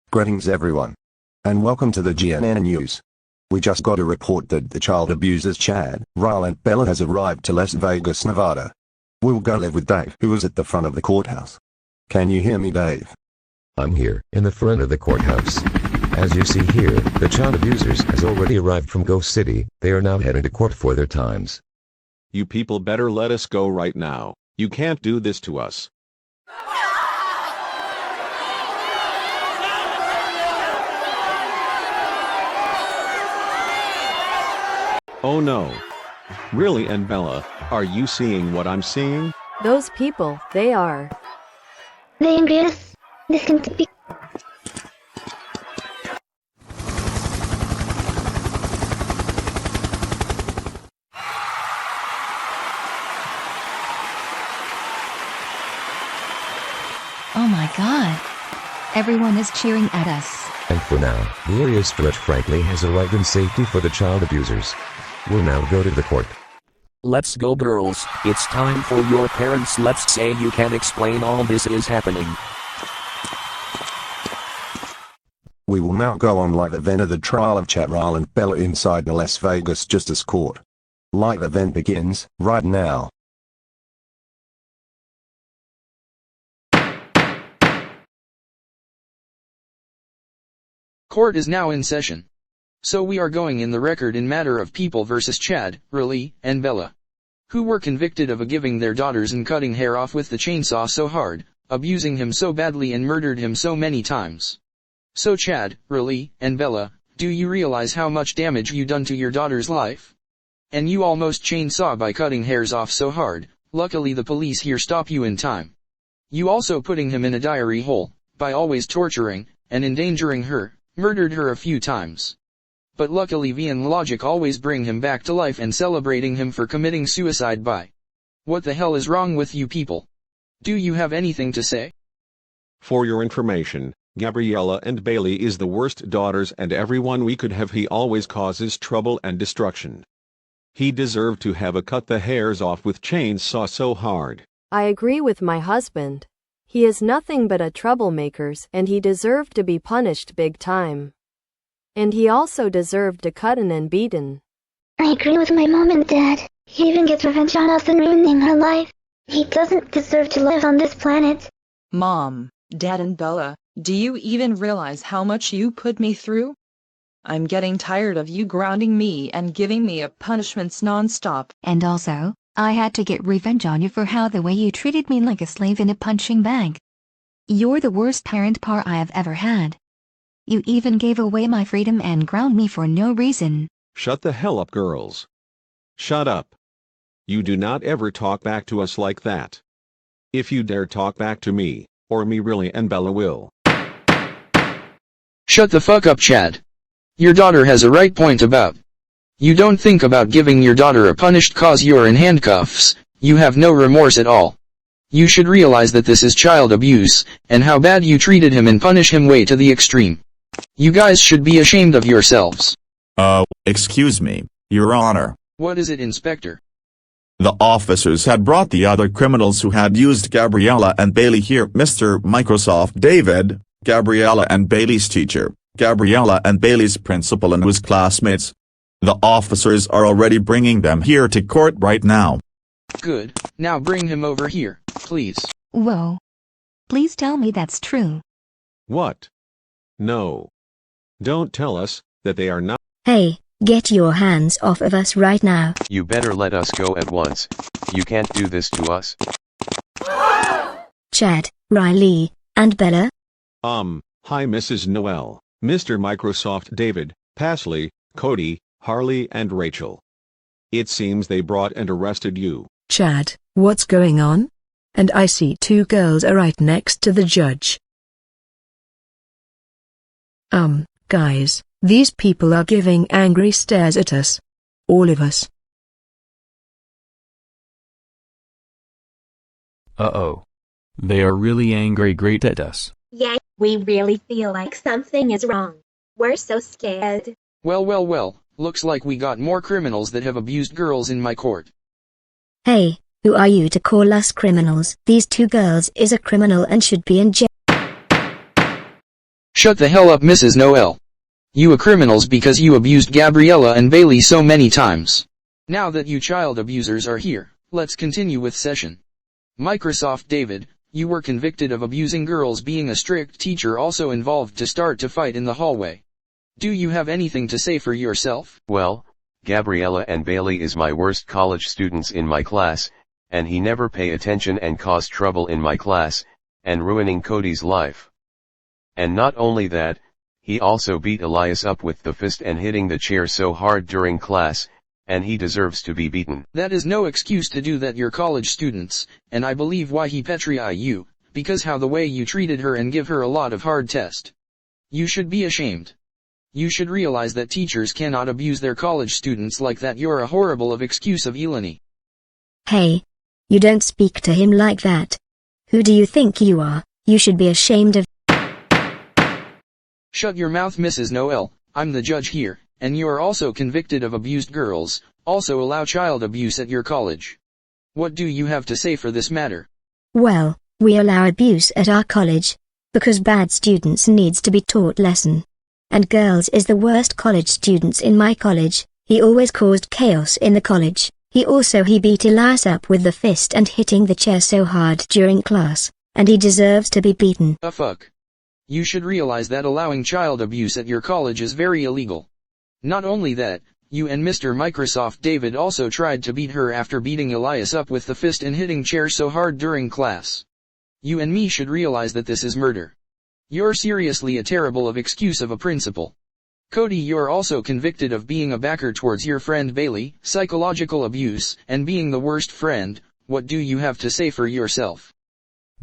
Greetings everyone. And welcome to the GNN News. We just got a report that the child abusers Chad, Ryle and Bella has arrived to Las Vegas, Nevada. We'll go live with Dave, who is at the front of the courthouse. Can you hear me, Dave? I'm here, in the front of the courthouse. As you see here, the child abusers has already arrived from Ghost City. They are now heading to court for their times. You people better let us go right now. You can't do this to us. Oh no. Really, and Bella, are you seeing what I'm seeing? Those people, they are. They angry us. This can be. Oh my god. Everyone is cheering at us. And for now, the area's stretch frankly has arrived in safety for the child abusers. We'll now go to the court. Let's go, girls. It's time for your parents. Let's say you can explain all this is happening. We will now go on live event of the trial of Chad, Ryle and Bella inside the Las Vegas Justice Court. Live event begins right now. Court is now in session. So we are going in the record in matter of people versus Chad, Ryle, and Bella, who were convicted of giving their daughters and cutting hair off with the chainsaw so hard, abusing him so badly and murdered him so many times. So Chad, Ryle, and Bella, do you realize how much damage you done to your daughter's life? And you almost chainsaw by cutting hairs off so hard. Luckily the police here stop you in time. You also putting him in a diary hole, by always torturing, and endangering her, murdered her a few times. But luckily VN logic always bring him back to life and celebrating him for committing suicide by. What the hell is wrong with you people? Do you have anything to say? For your information, Gabriella and Bayley is the worst daughters and everyone we could have. He always causes trouble and destruction. He deserved to have cut the hairs off with chainsaw so hard. I agree with my husband. He is nothing but a troublemaker and he deserved to be punished big time. And he also deserved to cutten and beaten. I agree with my mom and dad. He even gets revenge on us and ruining her life. He doesn't deserve to live on this planet. Mom, Dad and Bella, do you even realize how much you put me through? I'm getting tired of you grounding me and giving me punishments non-stop. And also, I had to get revenge on you for how the way you treated me like a slave in a punching bag. You're the worst parent I have ever had. You even gave away my freedom and ground me for no reason. Shut the hell up, girls. Shut up. You do not ever talk back to us like that. If you dare talk back to me, or me Ryle and Bella will. Shut the fuck up, Chad. Your daughter has a right point about. You don't think about giving your daughter a punished cause you're in handcuffs. You have no remorse at all. You should realize that this is child abuse, and how bad you treated him and punish him way to the extreme. You guys should be ashamed of yourselves. Excuse me, Your Honor. What is it, Inspector? The officers had brought the other criminals who had used Gabriella and Bayley here. Mr. Microsoft David, Gabriella and Bayley's teacher, Gabriella and Bayley's principal and his classmates. The officers are already bringing them here to court right now. Good, now bring him over here, please. Whoa. Please tell me that's true. What? No. Don't tell us that they are not. Hey, get your hands off of us right now. You better let us go at once. You can't do this to us. Chad, Ryle, and Bella? Hi Mrs. Noel, Mr. Microsoft David, Pasley, Cody, Harley and Rachel. It seems they brought and arrested you. Chad, what's going on? And I see two girls are right next to the judge. Guys, these people are giving angry stares at us. All of us. Uh-oh. They are really angry great at us. Yeah, we really feel like something is wrong. We're so scared. Well, looks like we got more criminals that have abused girls in my court. Hey, who are you to call us criminals? These two girls is a criminal and should be in jail. Shut the hell up, Mrs. Noel. You are criminals because you abused Gabriella and Bayley so many times. Now that you child abusers are here, let's continue with session. Microsoft David, you were convicted of abusing girls. Being a strict teacher also involved to start to fight in the hallway. Do you have anything to say for yourself? Well, Gabriella and Bayley is my worst college students in my class, and he never pay attention and cause trouble in my class, and ruining Cody's life. And not only that, he also beat Elias up with the fist and hitting the chair so hard during class, and he deserves to be beaten. That is no excuse to do that. You're college students, and I believe why he petri you, because how the way you treated her and give her a lot of hard test. You should be ashamed. You should realize that teachers cannot abuse their college students like that. You're a horrible of excuse of Eleni. Hey. You don't speak to him like that. Who do you think you are? You should be ashamed of— Shut your mouth, Mrs. Noel. I'm the judge here, and you are also convicted of abused girls. Also allow child abuse at your college. What do you have to say for this matter? Well, we allow abuse at our college, because bad students needs to be taught lesson. And girls is the worst college students in my college. He always caused chaos in the college. He beat Elias up with the fist and hitting the chair so hard during class, and he deserves to be beaten. Fuck. You should realize that allowing child abuse at your college is very illegal. Not only that, you and Mr. Microsoft David also tried to beat her after beating Elias up with the fist and hitting chair so hard during class. You and me should realize that this is murder. You're seriously a terrible of excuse of a principal. Cody, you're also convicted of being a backer towards your friend Bayley, psychological abuse, and being the worst friend. What do you have to say for yourself?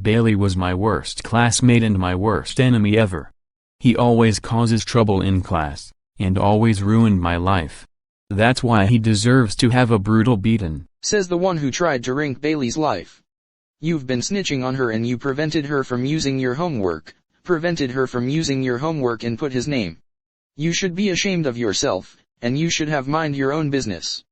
Bayley was my worst classmate and my worst enemy ever. He always causes trouble in class, and always ruined my life. That's why he deserves to have a brutal beating. Says the one who tried to wreck Bayley's life. You've been snitching on her and you prevented her from using your homework, and put his name. You should be ashamed of yourself, and you should have mind your own business.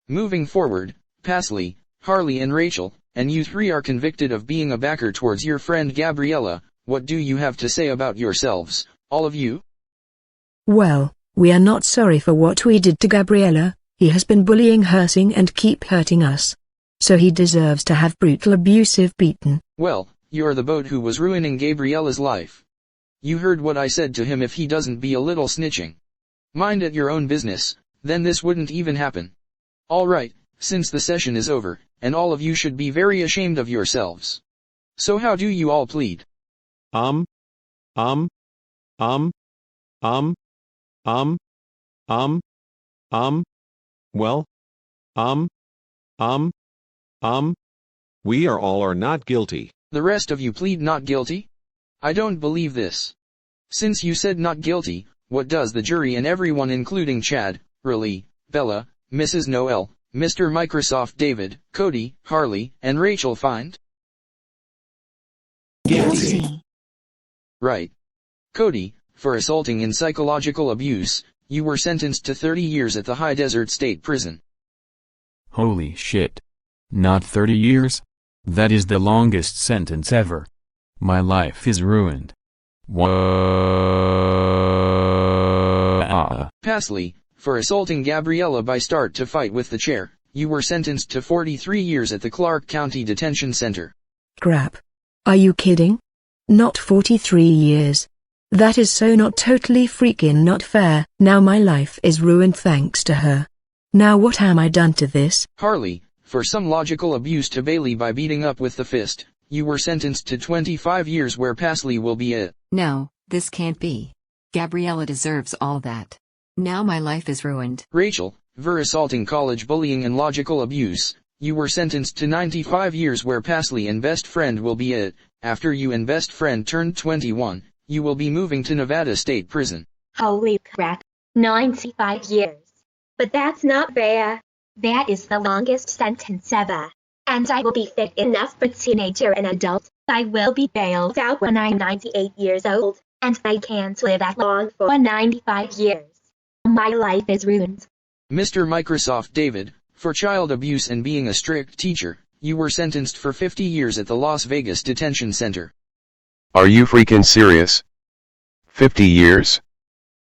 Moving forward, Pasley, Harley and Rachel, and you three are convicted of being a backer towards your friend Gabriella. What do you have to say about yourselves, all of you? Well, we are not sorry for what we did to Gabriella. He has been bullying, hurting and keep hurting us. So he deserves to have brutal abusive beaten. Well, you're the boat who was ruining Gabriella's life. You heard what I said to him. If he doesn't be a little snitching, mind at your own business, then this wouldn't even happen. Alright, since the session is over, and all of you should be very ashamed of yourselves. So how do you all plead? Well, we are all or not guilty. The rest of you plead not guilty? I don't believe this. Since you said not guilty, what does the jury and everyone including Chad, Riley, Bella, Mrs. Noel, Mr. Microsoft David, Cody, Harley, and Rachel find? Guilty. Right. Cody, for assaulting in psychological abuse, you were sentenced to 30 years at the High Desert State Prison. Holy shit. Not 30 years? That is the longest sentence ever. My life is ruined. Pasley, for assaulting Gabriella by start to fight with the chair, you were sentenced to 43 years at the Clark County Detention Center. Crap. Are you kidding? Not 43 years. That is so not totally freaking not fair. Now my life is ruined thanks to her. Now what am I done to this? Harley, for some logical abuse to Bayley by beating up with the fist, you were sentenced to 25 years where Pasley will be it. No, this can't be. Gabriella deserves all that. Now my life is ruined. Rachel, for assaulting college bullying and logical abuse, you were sentenced to 95 years where Pasley and best friend will be it. After you and best friend turned 21, you will be moving to Nevada State Prison. Holy crap. 95 years. But that's not fair. That is the longest sentence ever. And I will be fit enough for teenager and adult. I will be bailed out when I'm 98 years old, and I can't live that long for 95 years. My life is ruined. Mr. Microsoft David, for child abuse and being a strict teacher, you were sentenced for 50 years at the Las Vegas Detention Center. Are you freaking serious? 50 years?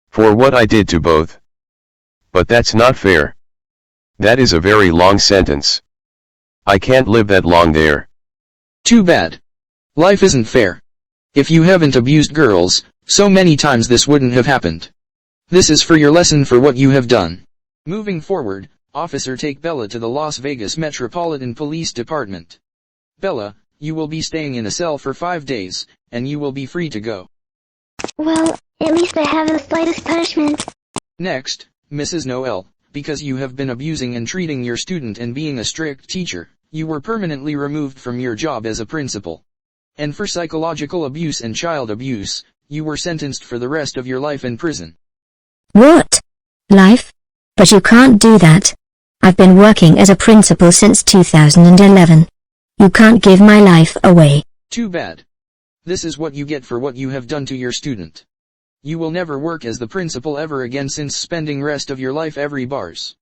For what I did to both. But that's not fair. That is a very long sentence. I can't live that long there. Too bad. Life isn't fair. If you haven't abused girls so many times, this wouldn't have happened. This is for your lesson for what you have done. Moving forward, officer, take Bella to the Las Vegas Metropolitan Police Department. Bella, you will be staying in a cell for 5 days, and you will be free to go. Well, at least I have the slightest punishment. Next, Mrs. Noel, because you have been abusing and treating your student and being a strict teacher, you were permanently removed from your job as a principal. And for psychological abuse and child abuse, you were sentenced for the rest of your life in prison. What? Life? But you can't do that. I've been working as a principal since 2011. You can't give my life away. Too bad. This is what you get for what you have done to your student. You will never work as the principal ever again, since spending rest of your life every bars.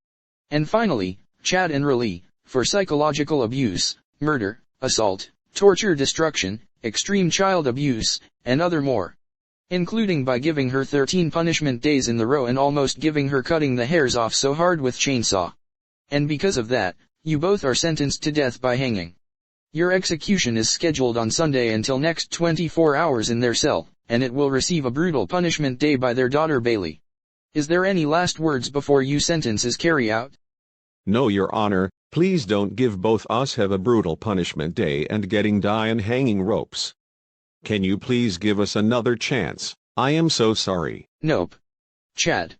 And finally, Chad and Riley, for psychological abuse, murder, assault, torture, destruction, extreme child abuse, and other more. Including by giving her 13 punishment days in the row and almost giving her cutting the hairs off so hard with chainsaw. And because of that, you both are sentenced to death by hanging. Your execution is scheduled on Sunday until next 24 hours in their cell, and it will receive a brutal punishment day by their daughter Bayley. Is there any last words before you sentence is carried out? No, Your Honor, please don't give both us have a brutal punishment day and getting die on hanging ropes. Can you please give us another chance? I am so sorry. Nope. Chad.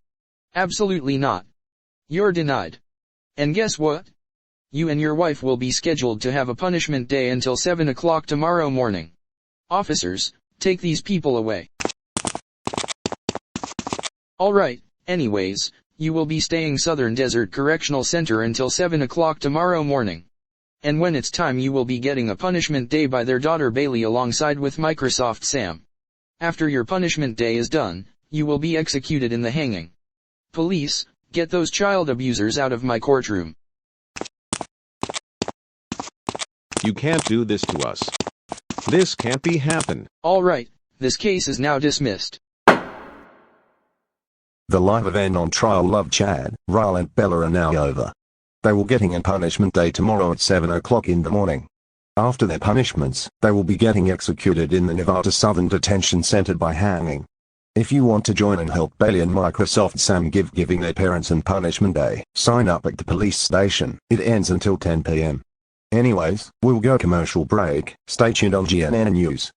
Absolutely not. You're denied. And guess what? You and your wife will be scheduled to have a punishment day until 7 o'clock tomorrow morning. Officers, take these people away. Alright, anyways, you will be staying Southern Desert Correctional Center until 7 o'clock tomorrow morning. And when it's time, you will be getting a punishment day by their daughter Bayley alongside with Microsoft Sam. After your punishment day is done, you will be executed in the hanging. Police, get those child abusers out of my courtroom. You can't do this to us. This can't be happen. Alright, this case is now dismissed. The live event on trial of Chad, Ryle and Bella are now over. They will getting a punishment day tomorrow at 7 o'clock in the morning. After their punishments, they will be getting executed in the Nevada Southern Detention Center by hanging. If you want to join and help Bayley and Microsoft Sam giving their parents an punishment day, sign up at the police station. It ends until 10 p.m. Anyways, we'll go commercial break. Stay tuned on GNN News.